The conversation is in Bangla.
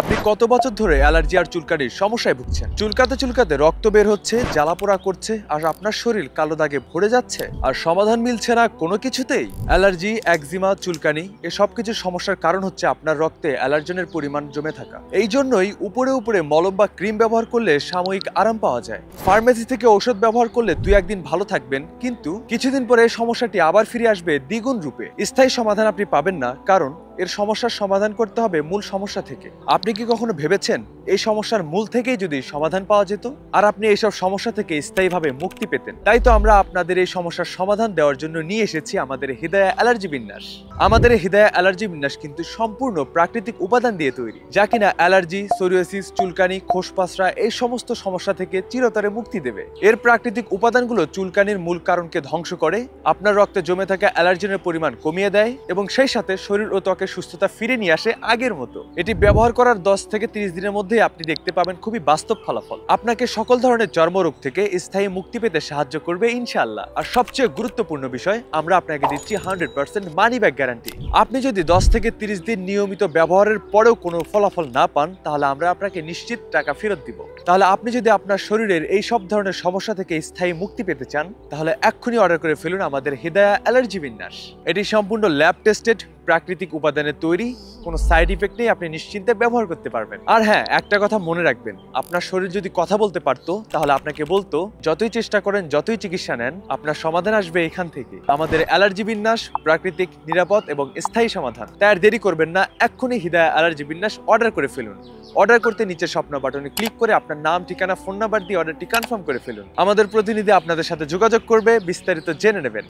আপনি কত বছর ধরে অ্যালার্জি আর চুলকানির সমস্যায় ভুগছেন? চুলকাতে চুলকাতে রক্ত বের হচ্ছে, জ্বালাপোড়া করছে, আর আপনার শরীর কালো দাগে ভরে যাচ্ছে, আর সমাধান মিলছে না কোনো কিছুতেই। অ্যালার্জি, একজিমা, চুলকানি এ সব কিছুর সমস্যার কারণ হচ্ছে আপনার রক্তে অ্যালার্জেনের পরিমাণ জমে থাকা। এই জন্যই উপরে উপরে মলম বা ক্রিম ব্যবহার করলে সাময়িক আরাম পাওয়া যায়। ফার্মেসি থেকে ঔষধ ব্যবহার করলে 2-1 দিন ভালো থাকবেন, কিন্তু কিছুদিন পরে এই সমস্যাটি আবার ফিরে আসবে দ্বিগুণ রূপে। স্থায়ী সমাধান আপনি পাবেন না, কারণ এর সমস্যার সমাধান করতে হবে মূল সমস্যা থেকে। আপনি কি কখনো ভেবেছেন এই সমস্যার মূল থেকেই যদি সমাধান পাওয়া যেত, আর আপনি এইসব সমস্যা থেকে স্থায়ীভাবে মুক্তি পেতেন? তাই তো আমরা আপনাদের এই সমস্যার সমাধান দেওয়ার জন্য নিয়ে এসেছি আমাদের হৃদয়া অ্যালার্জি বিন্যাস। আমাদের হৃদয়া অ্যালার্জি বিন্যাস কিন্তু সম্পূর্ণ প্রাকৃতিক উপাদান দিয়ে তৈরি, যা কিনা অ্যালার্জি, সোরিয়াসিস, চুলকানি, খোসপাসরা এই সমস্ত সমস্যা থেকে চিরতরে মুক্তি দেবে। এর প্রাকৃতিক উপাদানগুলো চুলকানির মূল কারণকে ধ্বংস করে, আপনার রক্তে জমে থাকা অ্যালার্জেনের পরিমাণ কমিয়ে দেয়, এবং সেই সাথে শরীর ও ত্বকের সুস্থতা ফিরে নিয়ে আসে আগের মতো। এটি ব্যবহার করার 10 থেকে 30 দিনের মধ্যে আপনি দেখতে পাবেন খুবই বাস্তব ফলাফল। আপনাকে সকল ধরনের চর্মরোগ থেকে স্থায়ী মুক্তি পেতে সাহায্য করবে ইনশাআল্লাহ। আর সবচেয়ে গুরুত্বপূর্ণ বিষয়, আমরা আপনাকে দিচ্ছি 100% মানি ব্যাক গ্যারান্টি। আপনি যদি 10 থেকে 30 দিন নিয়মিত ব্যবহারের পরেও কোনো ফলাফল না পান, তাহলে আমরা আপনাকে নিশ্চিত টাকা ফেরত দিব। তাহলে আপনি যদি আপনার শরীরের এই সব ধরনের সমস্যা থেকে স্থায়ী মুক্তি পেতে চান, তাহলে এক্ষুনি অর্ডার করে ফেলুন আমাদের হৃদয়া অ্যালার্জি বিন্যাস। এটি সম্পূর্ণ ল্যাব টেস্টেড, প্রাকৃতিক উপাদানের তৈরি, কোনো সাইড ইফেক্ট নেই, আপনি নিশ্চিন্তে ব্যবহার করতে পারবেন। আর হ্যাঁ, একটা কথা মনে রাখবেন, আপনার শরীর যদি কথা বলতে পারতো, তাহলে আপনাকে বলতো যতই চেষ্টা করেন, যতই চিকিৎসা নেন, আপনার সমাধান আসবে এখান থেকে। আমাদের অ্যালার্জি বিন্যাস প্রাকৃতিক, নিরাপদ এবং স্থায়ী সমাধান। তাই আর দেরি করবেন না, এক্ষুনি হৃদয়া অ্যালার্জি বিন্যাস অর্ডার করে ফেলুন। অর্ডার করতে নিচে স্বপ্ন বাটনে ক্লিক করে আপনার নাম, ঠিকানা, ফোন নাম্বার দিয়ে অর্ডারটি কনফার্ম করে ফেলুন। আমাদের প্রতিনিধি আপনাদের সাথে যোগাযোগ করবে, বিস্তারিত জেনে নেবেন।